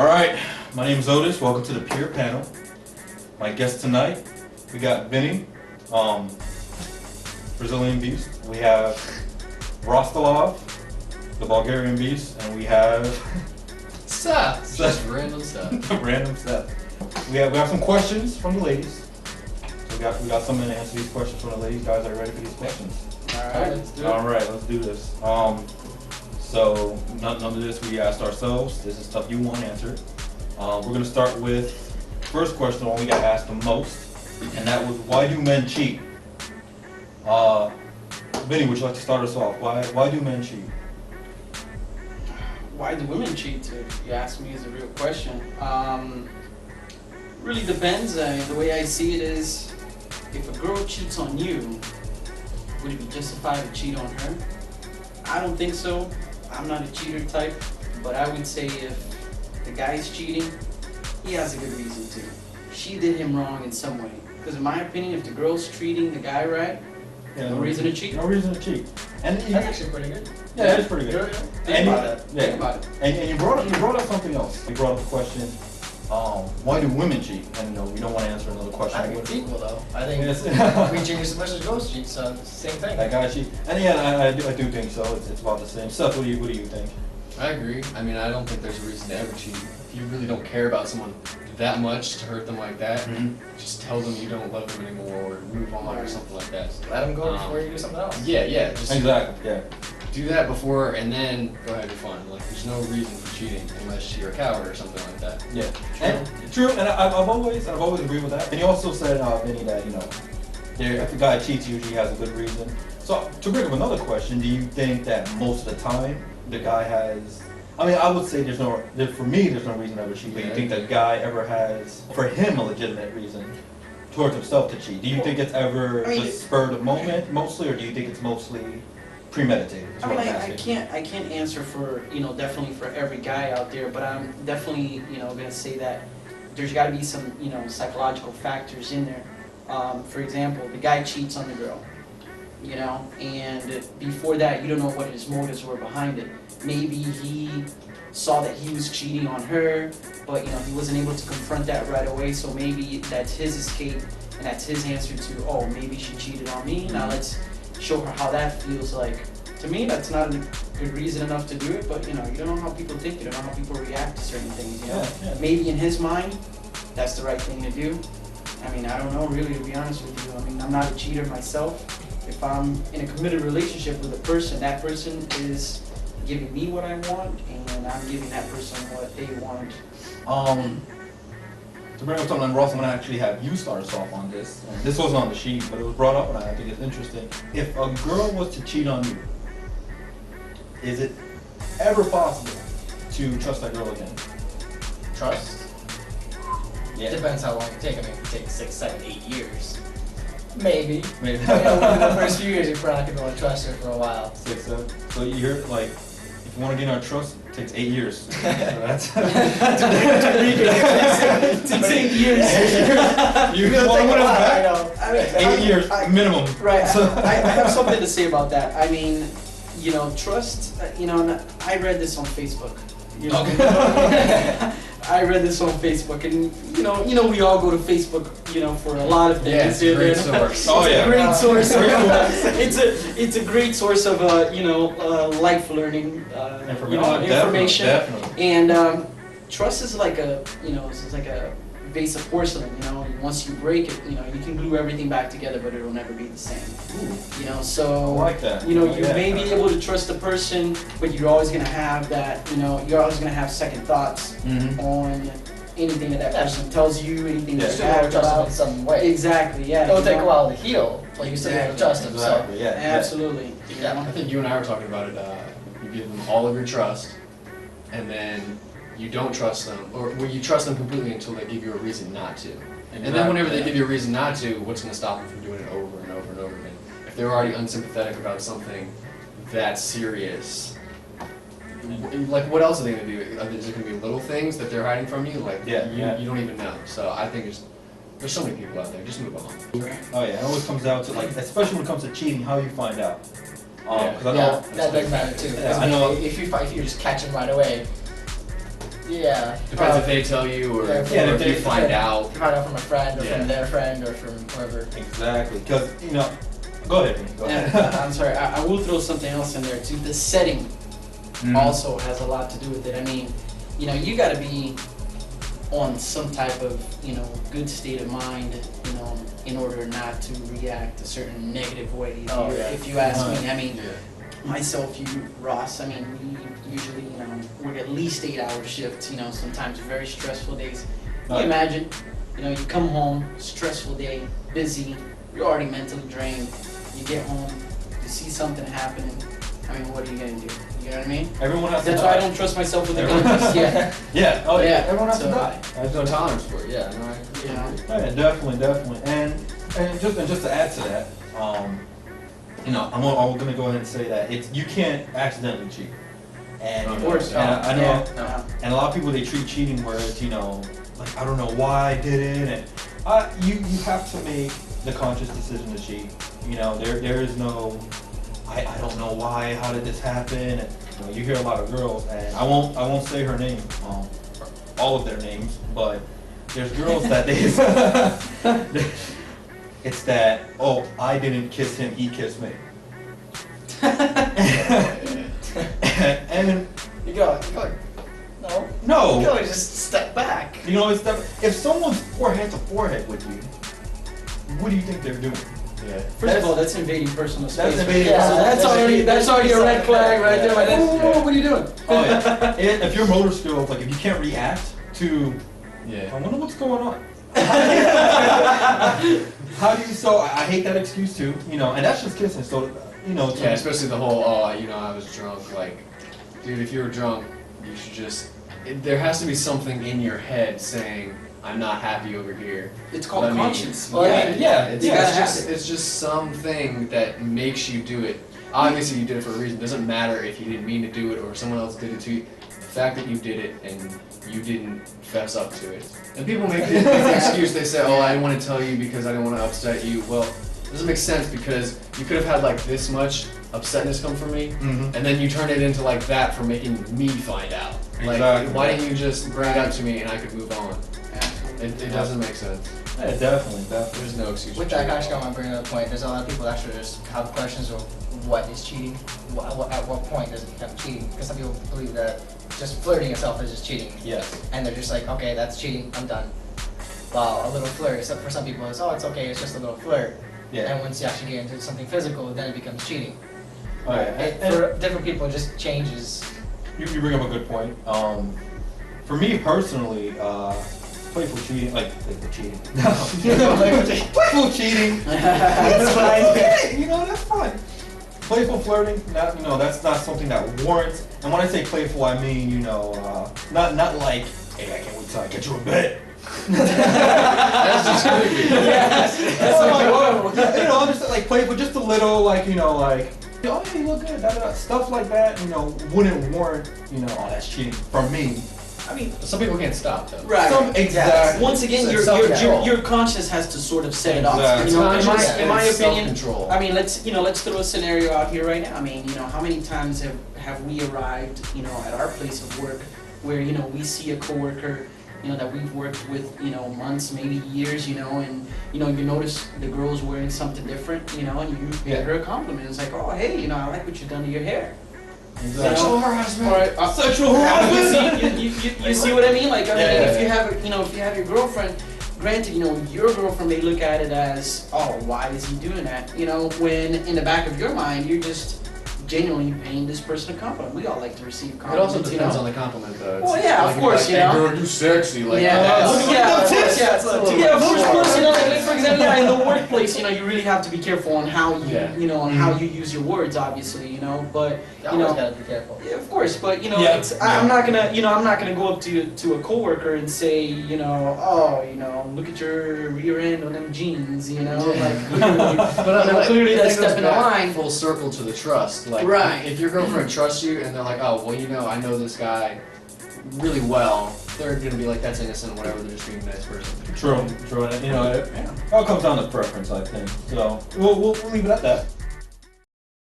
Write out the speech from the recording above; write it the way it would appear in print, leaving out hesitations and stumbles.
All right, my name is Otis. Welcome to the Peer Panel. My guest tonight, we got Vinny, Brazilian Beast. We have Rostilav, the Bulgarian Beast, and we have Seth. Just random Seth. Random Seth. We have some questions from the ladies. So we got someone to answer these questions from the ladies. Guys, are you ready for these questions? Alright, let's do it. All right, let's do this. So none of this we asked ourselves. This is stuff you want answered. We're gonna start with first question, the one we got asked the most, and that was, why do men cheat? Vinny, would you like to start us off? Why do men cheat? Why do women cheat? If you ask me, is a real question. Really depends. The way I see it is, if a girl cheats on you, would it be justified to cheat on her? I don't think so. I'm not a cheater type, but I would say if the guy's cheating, he has a good reason to. She did him wrong in some way. Because in my opinion, if the girl's treating the guy right, no reason to cheat. No reason to cheat. And That's actually pretty good. Yeah, that is pretty good. Yeah. Think about it. And you brought up something else. You brought up the question, why do women cheat? And no, we don't want to answer another question. I think it's equal though. I think we cheat as much as girls cheat, so it's the same thing. That guy cheat. And yeah, I do think so. It's about the same. Seth, what do you think? I agree. I mean, I don't think there's a reason to ever cheat. If you really don't care about someone that much to hurt them like that, just tell them you don't love them anymore or move on or something like that. Let them go before you do something else. Yeah, just Exactly. Yeah. do that before and then go have your fun. Like, there's no reason for cheating unless you're a coward or something like that. Yeah. True. And I've always agreed with that. And you also said, Vinny, that if a guy cheats, usually has a good reason. So to bring up another question, do you think that most of the time the guy has? I mean, I would say for me, there's no reason to ever cheat. But you think that guy ever has, for him, a legitimate reason towards himself to cheat? Do you think it's ever just spur of the moment mostly, or do you think it's mostly premeditated? I mean, I can't answer for, definitely for every guy out there, but I'm definitely, gonna say that there's gotta be some, psychological factors in there. For example, the guy cheats on the girl, and before that, you don't know what his motives were behind it. Maybe he saw that he was cheating on her, but, he wasn't able to confront that right away, so maybe that's his escape, and that's his answer to, oh, maybe she cheated on me, now let's show her how that feels like. To me, that's not a good reason enough to do it, but you don't know how people think, you don't know how people react to certain things, Yeah. Maybe in his mind, that's the right thing to do. I mean, I don't know really, to be honest with you. I mean, I'm not a cheater myself. If I'm in a committed relationship with a person, that person is giving me what I want, and I'm giving that person what they want. To bring up something, Ross, I'm going to actually have you start us off on this. This wasn't on the sheet, but it was brought up, and I think it's interesting. If a girl was to cheat on you, is it ever possible to trust that girl again? Trust? Yeah. Depends how long it takes. I mean, if it takes 6, 7, 8 years. Maybe. Maybe. Within the first few years, you're probably not going to trust her for a while. 6, 7. So you're like, if you want to gain our trust, it takes 8 years. So that's It takes 8 years. You It'll want take to a win us while, back? I know. I mean, 8 years minimum. Right. I have something to say about that. I mean, trust. And I read this on Facebook. I read this on Facebook, and we all go to Facebook, for a lot of things. Yeah, it's a great source. Oh yeah. Great source. It's a great source of life learning information. Definitely. And trust is like it's like a vase of porcelain. Once you break it, you can glue everything back together, but it'll never be the same. So I like that. you may be able to trust a person, but you're always gonna have that. You're always gonna have second thoughts on anything that person tells you, anything You that still you have have to trust them about. in some way. Exactly. Yeah. It'll take a while to heal, but you still have to trust them. Exactly. So. Yeah. Absolutely. Yeah. I think you and I were talking about it. You give them all of your trust, and then you don't trust them, or you trust them completely until they give you a reason not to. And then whenever they give you a reason not to, what's going to stop them from doing it over and over and over again? If they're already unsympathetic about something that serious, like what else are they going to do? Is it going to be little things that they're hiding from you? Like you don't even know. So I think there's so many people out there. Just move on. Oh yeah, it always comes down to especially when it comes to cheating, how you find out. Because I know that does matter too. Yeah, I know. If you just catch them right away, Yeah. Depends if they tell you or, yeah, or yeah, if you find out. If you find out from a friend or Yeah. from their friend or from whoever. Exactly, because go ahead, Vinny, go ahead. And, I'm sorry, I will throw something else in there too. The setting also has a lot to do with it. I mean, you got to be on some type of, good state of mind, in order not to react a certain negative way. Oh, yeah. If you ask me, I mean, Yeah. myself, you, Ross, I mean, we usually, work at least 8-hour shifts, sometimes very stressful days. Can you imagine, you come home, stressful day, busy, you're already mentally drained, you get home, you see something happening, I mean, what are you gonna do? You know what I mean? Everyone has That's to why I die. don't trust myself with the Everyone- gun. Yeah. Yeah, oh yeah, Yeah, everyone has to so- die. There's no tolerance for it. Yeah. No, Yeah. Yeah, definitely, and just to add to that, I'm gonna go ahead and say that you can't accidentally cheat, and Of course, and I know, Yeah. and a lot of people they treat cheating where it's like I don't know why I did it, and you have to make the conscious decision to cheat. There is no I don't know why, how did this happen, and you hear a lot of girls, and I won't say her name, all of their names, but there's girls that they it's that, oh, I didn't kiss him, he kissed me. And You go, no. no, You go just step back. it's that if someone's forehead to forehead with you, what do you think they're doing? yeah. First of all, that's invading personal space. invading Yeah, personal so space. that's already a red flag right there. Like, Yeah. whoa, what are you doing? Oh yeah. If your motor skills, like if you can't react to, Yeah. I wonder what's going on. How do you? So I hate that excuse too. And that's just kissing. So Yeah, especially the whole, I was drunk. Like, dude, if you were drunk, you should just. There has to be something in your head saying, "I'm not happy over here." It's called Let me- conscience. Well, Yeah, It's, you gotta it's have just it. it's just something that makes you do it. Obviously, you did it for a reason. It doesn't matter if you didn't mean to do it or someone else did it to you. The fact that you did it and you didn't fess up to it. And people make the excuse. They say, "Oh, I didn't want to tell you because I didn't want to upset you." Well, it doesn't make sense because you could have had like this much upsetness come from me, Mhm. and then you turn it into like that for making me find out. Like, Exactly. why didn't you just bring it up to me and I could move on? Absolutely. It doesn't make sense. Yeah, definitely. There's no excuse. With for that, cheating. actually, I want to bring another point. There's a lot of people that actually just have questions of what is cheating, at what point does it become cheating? Because some people believe that just flirting itself is just cheating, Yes. and they're just like, okay, that's cheating, I'm done. While a little flirt, so for some people, it's it's okay, it's just a little flirt. Yeah. And once you actually get into something physical, then it becomes cheating. Oh, yeah. And For different people, it just changes. you bring up a good point. For me personally, playful cheating, like playful cheating. Playful cheating. That's fine. That's fine. Playful flirting, that's not something that warrants. And when I say playful, I mean, not like, hey, I can't wait till I get you in bed. That's just creepy. That's like, whoa. Just like playful, just a little, like, like, oh, yeah, you look good, stuff like that, wouldn't warrant, oh, that's cheating from me. I mean, Some people can't stop though. right. Exactly. Once again, So your self-control. your conscience has to sort of set it off. Exactly. In my It's opinion, self-control. I mean, let's throw a scenario out here right now. I mean, how many times have we arrived, at our place of work where, we see a coworker, that we've worked with, months, maybe years, and, you notice the girl's wearing something different, and you give her a compliment. It's like, oh, hey, I like what you've done to your hair. Exactly. Sexual harassment. Sexual harassment. You see what I mean? Like, I mean, Yeah. if you have, if you have your girlfriend, granted, your girlfriend may look at it as, oh, why is he doing that? When in the back of your mind, you're just genuinely paying this person a compliment. We all like to receive It compliments. also depends on the compliment though. It's Well, yeah, like, of course, like, hey, girl, you sexy. Like, Yeah, that's- yeah, of course, yeah, That's a little yeah, of much. course, like for example, in the workplace, you really have to be careful on how you, Yeah. on how you use your words, obviously, but You always gotta be careful. yeah, of course, but Yeah. I'm not gonna go up to a coworker and say, oh, look at your rear end on them jeans, like clearly, But I mean, clearly that that's goes stepping the back line. full circle to the trust. Like, Right. if your girlfriend trusts you and they're like, oh, well, I know this guy really well, they're gonna be like, that's innocent, whatever. They're just being a nice person. True. And, it all comes down to preference, I think. So we'll leave it at that.